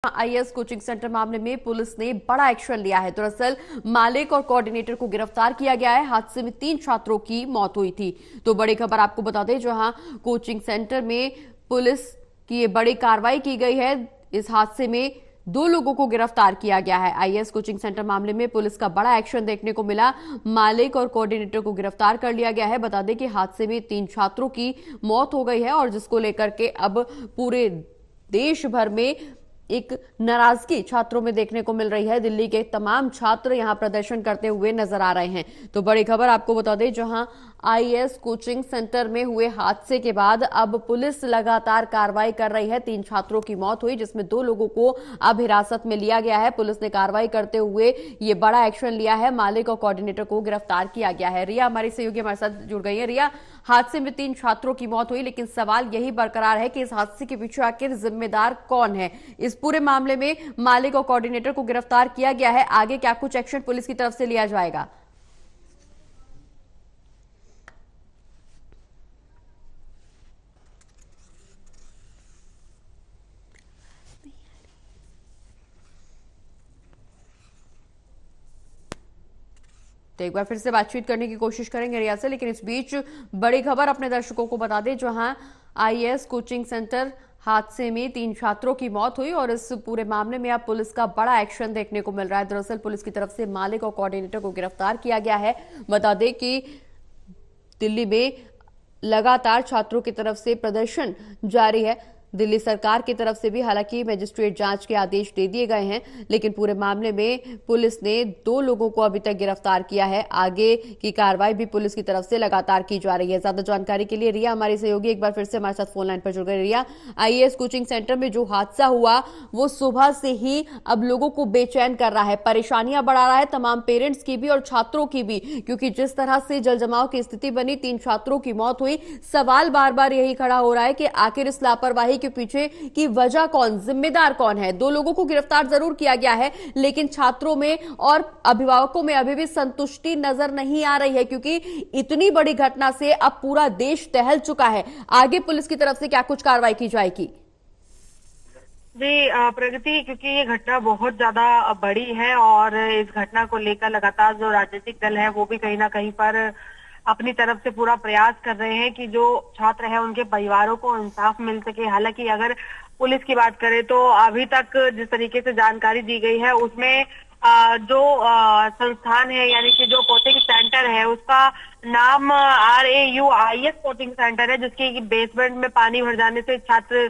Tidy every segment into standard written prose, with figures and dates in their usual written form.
IAS coaching centre मामले में police ने बड़ा एक्शन लिया है। दरअसल मालिक और कोऑर्डिनेटर को गिरफ्तार किया गया है। हादसे में 3 छात्रों की मौत हुई थी। तो बड़ी खबर आपको बता दें, जहां कोचिंग सेंटर में पुलिस की ये बड़ी कार्रवाई की गई है। इस हादसे में 2 लोगों को गिरफ्तार किया गया है। आईएएस कोचिंग सेंटर मामले में पुलिस का बड़ा एक्शन देखने को मिला। मालिक और कोऑर्डिनेटर को गिरफ्तार कर लिया गया है। बता दें कि हादसे में 3 छात्रों की मौत हो गई है और जिसको लेकर के अब पूरे देश भर में एक नाराजगी छात्रों में देखने को मिल रही है। दिल्ली के तमाम छात्र यहां प्रदर्शन करते हुए नजर आ रहे हैं। तो बड़ी खबर आपको बता दें, जहां आईएएस कोचिंग सेंटर में हुए हादसे के बाद अब पुलिस लगातार कार्रवाई कर रही है। 3 छात्रों की मौत हुई, जिसमें 2 लोगों को अब हिरासत में लिया गया है। पुलिस ने कार्रवाई करते हुए ये बड़ा एक्शन लिया है। मालिक और कोऑर्डिनेटर को गिरफ्तार किया गया है। रिया हमारी सहयोगी हमारे साथ जुड़ गई है। रिया, हादसे में 3 छात्रों की मौत हुई, लेकिन सवाल यही बरकरार है कि इस हादसे के पीछे आखिर जिम्मेदार कौन है। इस पूरे मामले में मालिक और कोऑर्डिनेटर को गिरफ्तार किया गया है। आगे क्या कुछ एक्शन पुलिस की तरफ से लिया जाएगा? तो एक बार फिर से बातचीत करने की कोशिश करेंगे रिया से, लेकिन इस बीच बड़ी खबर अपने दर्शकों को बता दें, जहां आईएएस कोचिंग सेंटर हादसे में 3 छात्रों की मौत हुई और इस पूरे मामले में अब पुलिस का बड़ा एक्शन देखने को मिल रहा है। दरअसल पुलिस की तरफ से मालिक और कोऑर्डिनेटर को गिरफ्तार किया गया है। बता दें कि दिल्ली में लगातार छात्रों की तरफ से प्रदर्शन जारी है। दिल्ली सरकार की तरफ से भी हालांकि मजिस्ट्रेट जांच के आदेश दे दिए गए हैं, लेकिन पूरे मामले में पुलिस ने 2 लोगों को अभी तक गिरफ्तार किया है। आगे की कार्रवाई भी पुलिस की तरफ से लगातार की जा रही है। ज्यादा जानकारी के लिए रिया हमारी सहयोगी एक बार फिर से हमारे साथ फोन लाइन पर जुड़ गई। रिया, आईएएस कोचिंग सेंटर में जो हादसा हुआ वो सुबह से ही अब लोगों को बेचैन कर रहा है, परेशानियां बढ़ा रहा है, तमाम पेरेंट्स की भी और छात्रों की भी, क्योंकि जिस तरह से जलजमाव की स्थिति बनी, 3 छात्रों की मौत हुई। सवाल बार बार यही खड़ा हो रहा है कि आखिर इस लापरवाही के पीछे की वजह कौन, जिम्मेदार कौन है। 2 लोगों को गिरफ्तार जरूर किया गया है, लेकिन छात्रों में और अभिभावकों में अभी भी संतुष्टि नजर नहीं आ रही है, क्योंकि इतनी बड़ी घटना से अब पूरा देश दहल चुका है। आगे पुलिस की तरफ से क्या कुछ कार्रवाई की जाएगी? जी प्रगति, क्योंकि ये घटना बहुत ज्यादा बड़ी है और इस घटना को लेकर लगातार जो राजनीतिक दल है वो भी कहीं ना कहीं पर अपनी तरफ से पूरा प्रयास कर रहे हैं कि जो छात्र हैं उनके परिवारों को इंसाफ मिल सके। हालांकि अगर पुलिस की बात करें तो अभी तक जिस तरीके से जानकारी दी गई है उसमें जो संस्थान है, यानी कि जो कोचिंग सेंटर है, उसका नाम RAU आईएएस कोचिंग सेंटर है, जिसके बेसमेंट में पानी भर जाने से छात्र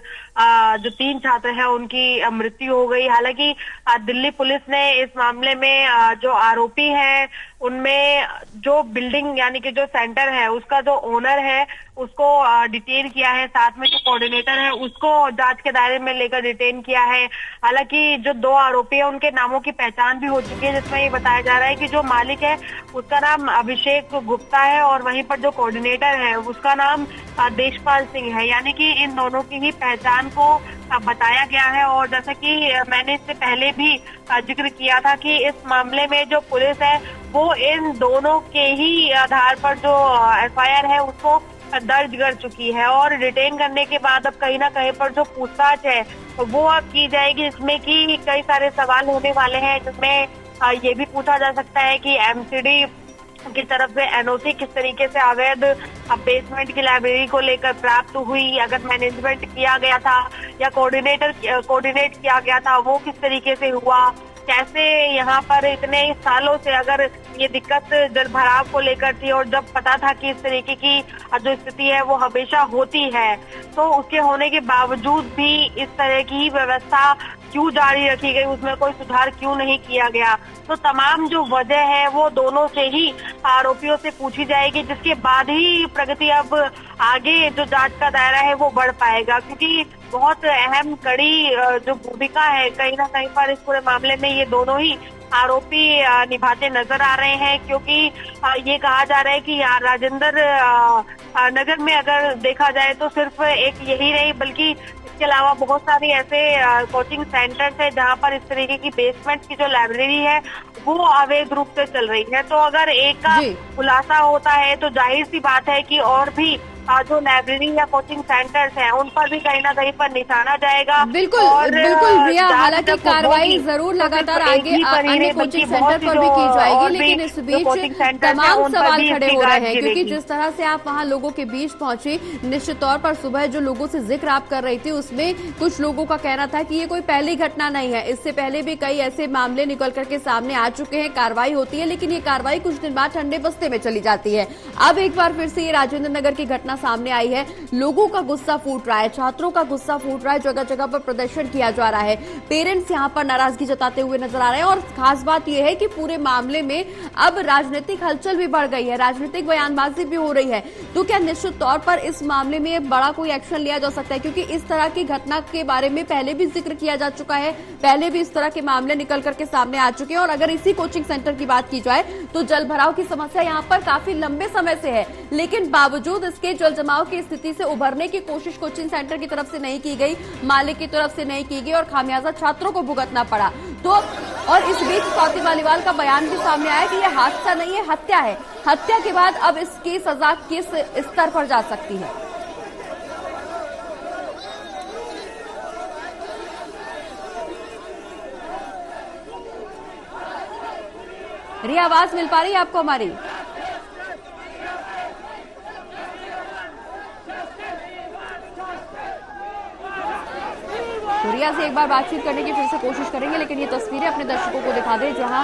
जो 3 छात्र हैं उनकी मृत्यु हो गई। हालांकि दिल्ली पुलिस ने इस मामले में जो आरोपी हैं उनमें जो बिल्डिंग यानी कि जो सेंटर है उसका जो ओनर है उसको डिटेन किया है, साथ में जो कोऑर्डिनेटर है उसको जांच के दायरे में लेकर डिटेन किया है। हालांकि जो 2 आरोपी है उनके नामों की पहचान भी हो चुकी है, जिसमें ये बताया जा रहा है कि जो मालिक है उसका नाम अभिषेक गुप्ता है और वहीं पर जो कोऑर्डिनेटर है उसका नाम देशपाल सिंह है। यानी कि इन दोनों की ही पहचान को बताया गया है। और जैसा कि मैंने इससे पहले भी जिक्र किया था कि इस मामले में जो पुलिस है वो इन दोनों के ही आधार पर जो FIR है उसको दर्ज कर चुकी है और डिटेन करने के बाद अब कहीं ना कहीं पर जो पूछताछ है वो अब की जाएगी, जिसमें कि कई सारे सवाल होने वाले हैं। जिसमें ये भी पूछा जा सकता है कि MCD की तरफ से NOC किस तरीके से अवैध बेसमेंट की लाइब्रेरी को लेकर प्राप्त हुई, अगर मैनेजमेंट किया गया था या कोऑर्डिनेट किया गया था वो किस तरीके से हुआ, कैसे यहाँ पर इतने सालों से अगर ये दिक्कत जल भराव को लेकर थी और जब पता था कि इस तरीके की जो स्थिति है वो हमेशा होती है, तो उसके होने के बावजूद भी इस तरह की व्यवस्था क्यों जारी रखी गई, उसमें कोई सुधार क्यों नहीं किया गया। तो तमाम जो वजह है वो दोनों से ही आरोपियों से पूछी जाएगी, जिसके बाद ही प्रगति अब आगे जो जांच का दायरा है वो बढ़ पाएगा, क्योंकि बहुत अहम कड़ी जो भूमिका है कहीं ना कहीं पर इस पूरे मामले में ये दोनों ही आरोपी निभाते नजर आ रहे हैं। क्योंकि ये कहा जा रहा है कि राजेंद्र नगर में अगर देखा जाए तो सिर्फ एक यही नहीं बल्कि इसके अलावा बहुत सारे ऐसे कोचिंग सेंटर्स है जहां पर इस तरीके की बेसमेंट की जो लाइब्रेरी है वो अवैध रूप से चल रही है। तो अगर एक का खुलासा होता है तो जाहिर सी बात है कि और भी जो लाइब्रेरी या कोचिंग सेंटर्स हैं उन पर भी कहीं ना कहीं पर निशाना जाएगा। बिल्कुल और बिल्कुल रिया, हालांकि कार्रवाई जरूर लगातार आगे अन्य कोचिंग सेंटर पर भी की जाएगी, लेकिन इस बीच तमाम सवाल खड़े हो रहे हैं क्योंकि जिस तरह से आप वहां लोगों के बीच पहुंची, निश्चित तौर पर सुबह जो लोगों से जिक्र आप कर रही थी उसमें कुछ लोगों का कहना था कि ये कोई पहली घटना नहीं है, इससे पहले भी कई ऐसे मामले निकल करके सामने आ चुके हैं, कार्रवाई होती है, लेकिन ये कार्रवाई कुछ दिन बाद ठंडे बस्ते में चली जाती है। अब एक बार फिर से ये राजेंद्र नगर की घटना सामने आई है, लोगों का गुस्सा फूट रहा है, छात्रों का गुस्सा फूट रहा है, जगह जगह पर प्रदर्शन किया जा रहा है, पेरेंट्स यहां पर नाराजगी जताते हुए नजर आ रहे हैं। और खास बात यह है कि पूरे मामले में अब राजनीतिक हलचल भी बढ़ गई है, राजनीतिक बयानबाजी भी हो रही है। तो क्या निश्चित तौर पर इस मामले में बड़ा कोई एक्शन लिया जा सकता है, क्योंकि इस तरह की घटना के बारे में पहले भी जिक्र किया जा चुका है, पहले भी इस तरह के मामले निकल करके सामने आ चुके हैं। और अगर इसी कोचिंग सेंटर की बात की जाए तो जल भराव की समस्या यहाँ पर काफी लंबे समय से है, लेकिन बावजूद इसके जल जमाव की स्थिति से उभरने की कोशिश कोचिंग सेंटर की तरफ से नहीं की गई, मालिक की तरफ से नहीं की गई और खामियाजा छात्रों को भुगतना पड़ा। तो और इस बीच स्वाति मालीवाल का बयान भी सामने आया कि यह हादसा नहीं है, हत्या है। हत्या के बाद अब इसकी सजा किस स्तर पर जा सकती है? रिया, आवाज मिल पा रही है आपको हमारी? तो रिया से एक बार बातचीत करने की फिर से कोशिश करेंगे, लेकिन ये तस्वीरें अपने दर्शकों को दिखा दें जहां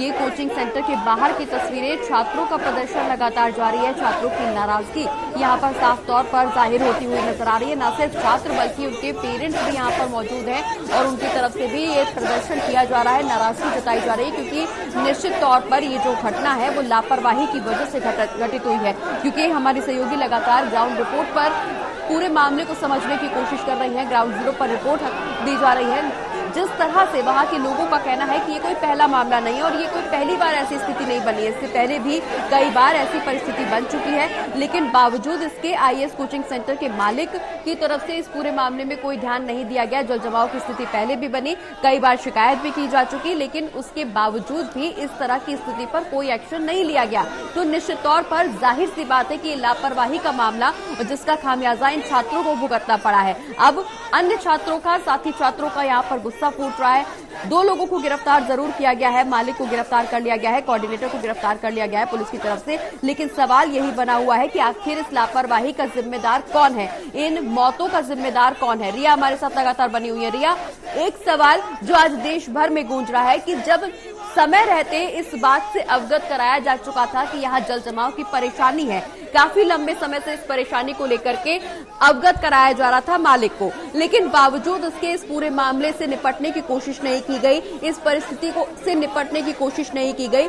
ये कोचिंग सेंटर के बाहर की तस्वीरें, छात्रों का प्रदर्शन लगातार जारी है, छात्रों की नाराजगी यहां पर साफ तौर पर जाहिर होती हुई नजर आ रही है। न सिर्फ छात्र बल्कि उनके पेरेंट्स भी यहां पर मौजूद हैं और उनकी तरफ से भी ये प्रदर्शन किया जा रहा है, नाराजगी जताई जा रही है, क्योंकि निश्चित तौर पर ये जो घटना है वो लापरवाही की वजह से घटित हुई है। क्योंकि हमारी सहयोगी लगातार ग्राउंड रिपोर्ट पर पूरे मामले को समझने की कोशिश कर रही है, ग्राउंड जीरो पर रिपोर्ट दी जा रही है। जिस तरह से वहां के लोगों का कहना है कि ये कोई पहला मामला नहीं है और ये कोई पहली बार ऐसी स्थिति नहीं बनी है, इससे पहले भी कई बार ऐसी परिस्थिति बन चुकी है, लेकिन बावजूद इसके आईएएस कोचिंग सेंटर के मालिक की तरफ से इस पूरे मामले में कोई ध्यान नहीं दिया गया। जल जमाव की स्थिति पहले भी बनी, कई बार शिकायत भी की जा चुकी, लेकिन उसके बावजूद भी इस तरह की स्थिति पर कोई एक्शन नहीं लिया गया। तो निश्चित तौर पर जाहिर सी बात है कि ये लापरवाही का मामला और जिसका खामियाजा इन छात्रों को भुगतना पड़ा है। अब अन्य छात्रों का, साथी छात्रों का यहाँ पर गुस्सा फूट रहा है। 2 लोगों को गिरफ्तार जरूर किया गया है, मालिक को गिरफ्तार कर लिया गया है, कोऑर्डिनेटर को गिरफ्तार कर लिया गया है पुलिस की तरफ से, लेकिन सवाल यही बना हुआ है कि आखिर इस लापरवाही का जिम्मेदार कौन है, इन मौतों का जिम्मेदार कौन है। रिया हमारे साथ लगातार बनी हुई है। रिया, एक सवाल जो आज देश भर में गूंज रहा है कि जब समय रहते इस बात से अवगत कराया जा चुका था कि यहाँ जल जमाव की परेशानी है, काफी लंबे समय से इस परेशानी को लेकर के अवगत कराया जा रहा था मालिक को, लेकिन बावजूद उसके इस पूरे मामले से निपटने की कोशिश नहीं की गई, इस परिस्थिति को से निपटने की कोशिश नहीं की गई।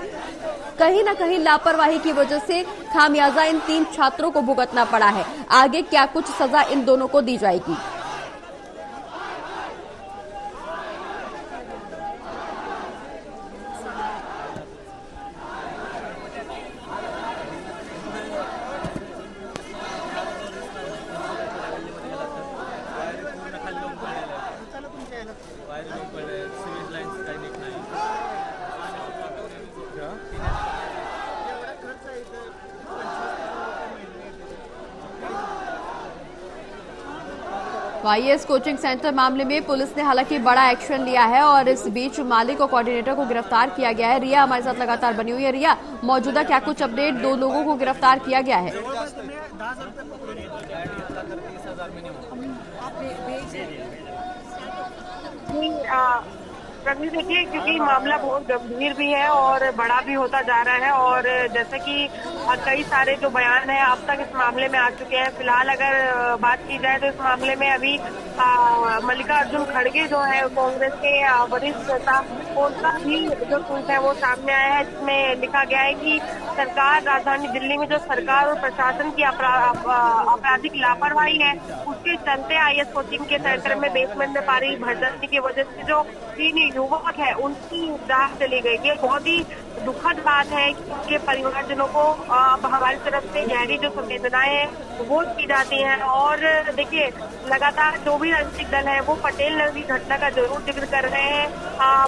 कहीं ना कहीं लापरवाही की वजह से खामियाजा इन 3 छात्रों को भुगतना पड़ा है। आगे क्या कुछ सजा इन दोनों को दी जाएगी? आईएएस कोचिंग सेंटर मामले में पुलिस ने हालांकि बड़ा एक्शन लिया है और इस बीच मालिक और कोऑर्डिनेटर को गिरफ्तार किया गया है। रिया हमारे साथ लगातार बनी हुई है। रिया, मौजूदा क्या कुछ अपडेट? 2 लोगों को गिरफ्तार किया गया है। देखिए, क्योंकि मामला बहुत गंभीर भी है और बड़ा भी होता जा रहा है और जैसे कि कई सारे जो बयान है अब तक इस मामले में आ चुके हैं। फिलहाल अगर बात की जाए तो इस मामले में अभी मल्लिकार्जुन खड़गे जो है कांग्रेस के वरिष्ठ नेता, उनका भी जो ट्वीट है वो सामने आया है, जिसमें लिखा गया है कि सरकार, राजधानी दिल्ली में जो सरकार और प्रशासन की आपराधिक लापरवाही है उसके चलते आईएएस कोचिंग के सेंटर में बेसमेंट में पानी भर जाने की वजह से जो 3 युवक है उनकी जान चली गई। ये बहुत ही दुखद बात है कि उनके परिवारजनों को अब हमारी तरफ से गहरी जो संवेदनाएं हैं वो की जाती हैं। और देखिए, लगातार जो भी राजनीतिक दल है वो पटेल नगर की घटना का जरूर जिक्र कर रहे हैं।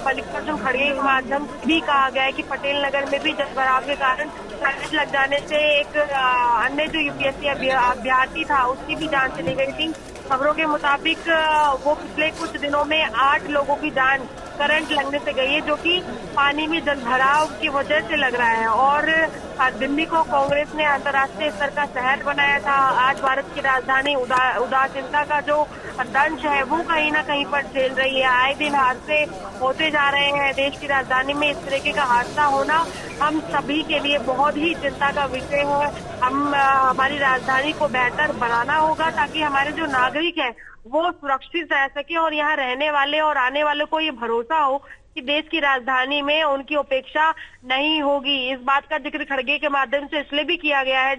मल्लिकार्जुन खड़गे के माध्यम से भी कहा गया है कि पटेल नगर में भी जलभराव के कारण करंट लग जाने से एक अन्य जो यूपीएससी अभ्यर्थी था उसकी भी जान चली गई थी। खबरों के मुताबिक वो पिछले कुछ दिनों में 8 लोगों की जान करंट लगने से गई है, जो कि पानी में जलभराव की वजह से लग रहा है। और दिल्ली को कांग्रेस ने अंतर्राष्ट्रीय स्तर का शहर बनाया था। आज भारत की राजधानी उदासीनता का जो दंश है वो कहीं ना कहीं पर झेल रही है। आए दिन हादसे होते जा रहे हैं। देश की राजधानी में इस तरीके का हादसा होना हम सभी के लिए बहुत ही चिंता का विषय है। हमारी राजधानी को बेहतर बनाना होगा ताकि हमारे जो नागरिक हैं वो सुरक्षित रह सके और यहाँ रहने वाले और आने वालों को ये भरोसा हो कि देश की राजधानी में उनकी उपेक्षा नहीं होगी। इस बात का जिक्र खड़गे के माध्यम से इसलिए भी किया गया है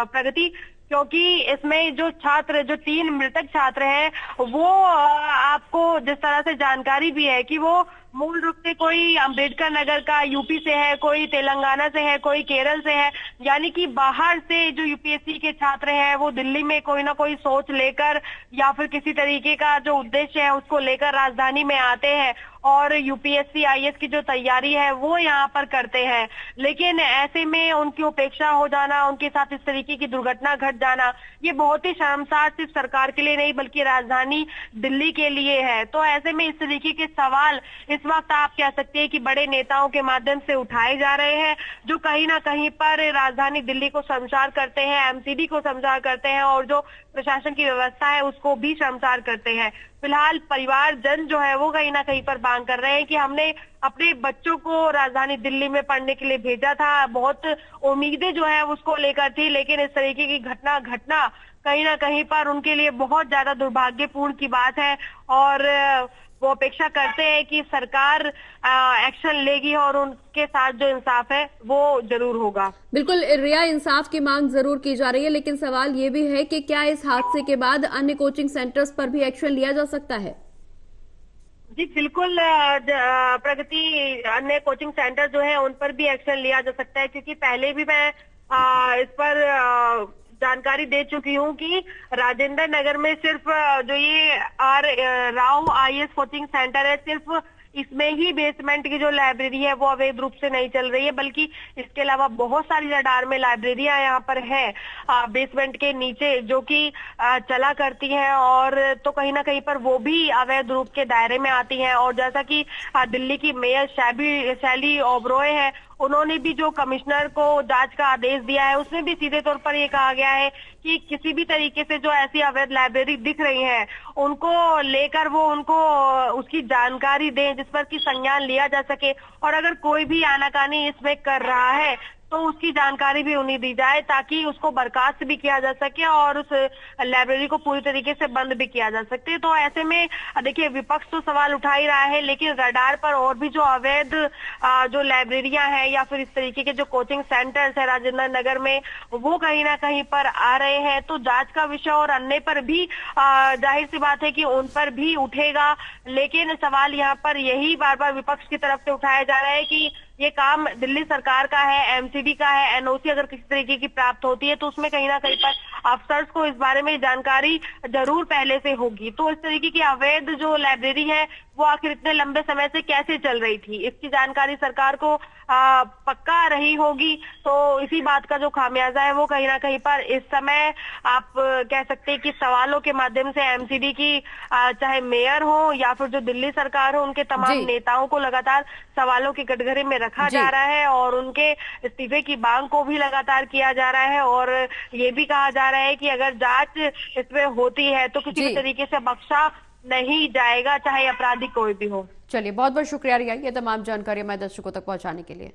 प्रगति, क्योंकि इसमें जो 3 मृतक छात्र हैं वो आपको जिस तरह से जानकारी भी है कि वो मूल रूप से कोई अंबेडकर नगर का यूपी से है, कोई तेलंगाना से है, कोई केरल से है। यानी कि बाहर से जो यूपीएससी के छात्र हैं वो दिल्ली में कोई ना कोई सोच लेकर या फिर किसी तरीके का जो उद्देश्य है उसको लेकर राजधानी में आते हैं और यूपीएससी आईएएस की जो तैयारी है वो यहाँ पर करते हैं। लेकिन ऐसे में उनकी उपेक्षा हो जाना, उनके साथ इस तरीके की दुर्घटना घट जाना, ये बहुत ही शर्मसार सिर्फ सरकार के लिए नहीं बल्कि राजधानी दिल्ली के लिए है। तो ऐसे में इस तरीके के सवाल इस वक्त आप कह सकते हैं कि बड़े नेताओं के माध्यम से उठाए जा रहे हैं, जो कहीं ना कहीं पर राजधानी दिल्ली को शर्मसार करते हैं, एमसीडी को शर्मसार करते हैं और जो प्रशासन की व्यवस्था है उसको भी शर्मसार करते हैं। फिलहाल परिवार जन जो है वो कहीं ना कहीं पर मांग कर रहे हैं कि हमने अपने बच्चों को राजधानी दिल्ली में पढ़ने के लिए भेजा था, बहुत उम्मीदें जो है उसको लेकर थी, लेकिन इस तरीके की घटना कहीं ना कहीं पर उनके लिए बहुत ज्यादा दुर्भाग्यपूर्ण की बात है। और वो अपेक्षा करते हैं कि सरकार एक्शन लेगी और उनके साथ जो इंसाफ है वो जरूर होगा। बिल्कुल रिया, इंसाफ की मांग जरूर की जा रही है, लेकिन सवाल ये भी है कि क्या इस हादसे के बाद अन्य कोचिंग सेंटर्स पर भी एक्शन लिया जा सकता है? जी बिल्कुल प्रगति, अन्य कोचिंग सेंटर जो है उन पर भी एक्शन लिया जा सकता है, क्योंकि पहले भी मैं इस पर जानकारी दे चुकी हूँ कि राजेंद्र नगर में सिर्फ जो ये राव आईएएस कोचिंग सेंटर है, सिर्फ इसमें ही बेसमेंट की जो लाइब्रेरी है वो अवैध रूप से नहीं चल रही है, बल्कि इसके अलावा बहुत सारी रडार में लाइब्रेरियां यहाँ पर है बेसमेंट के नीचे जो कि चला करती हैं, और तो कहीं ना कहीं पर वो भी अवैध रूप के दायरे में आती हैं। और जैसा कि दिल्ली की मेयर शैली ओबरॉय है, उन्होंने भी जो कमिश्नर को जांच का आदेश दिया है उसमें भी सीधे तौर पर ये कहा गया है कि किसी भी तरीके से जो ऐसी अवैध लाइब्रेरी दिख रही है उनको लेकर वो उनको उसकी जानकारी दें जिस पर कि संज्ञान लिया जा सके, और अगर कोई भी आनाकानी इसमें कर रहा है तो उसकी जानकारी भी उन्हें दी जाए ताकि उसको बर्खास्त भी किया जा सके और उस लाइब्रेरी को पूरी तरीके से बंद भी किया जा सके। तो ऐसे में देखिए, विपक्ष तो सवाल उठा ही रहा है, लेकिन रडार पर और भी जो अवैध जो लाइब्रेरियां हैं या फिर इस तरीके के जो कोचिंग सेंटर्स है राजेंद्र नगर में वो कहीं ना कहीं पर आ रहे हैं। तो जांच का विषय और अन्य पर भी जाहिर सी बात है कि उन पर भी उठेगा, लेकिन सवाल यहाँ पर यही बार बार विपक्ष की तरफ से उठाया जा रहा है कि ये काम दिल्ली सरकार का है, एमसीडी का है। एनओसी अगर किसी तरीके की प्राप्त होती है तो उसमें कहीं ना कहीं पर अफसर्स को इस बारे में जानकारी जरूर पहले से होगी। तो इस तरीके की अवैध जो लाइब्रेरी है वो आखिर इतने लंबे समय से कैसे चल रही थी, इसकी जानकारी सरकार को पक्का रही होगी। तो इसी बात का जो खामियाजा है वो कहीं ना कहीं पर इस समय आप कह सकते हैं कि सवालों के माध्यम से एमसीडी की चाहे मेयर हो या फिर जो दिल्ली सरकार हो, उनके तमाम नेताओं को लगातार सवालों के कटघरे में रखा जा रहा है और उनके इस्तीफे की मांग को भी लगातार किया जा रहा है। और ये भी कहा जा रहा है कि अगर जांच इसमें होती है तो किसी भी तरीके से बख्शा नहीं जाएगा, चाहे अपराधी कोई भी हो। चलिए, बहुत बहुत शुक्रिया रिया, ये तमाम जानकारी हमारे दर्शकों तक पहुंचाने के लिए।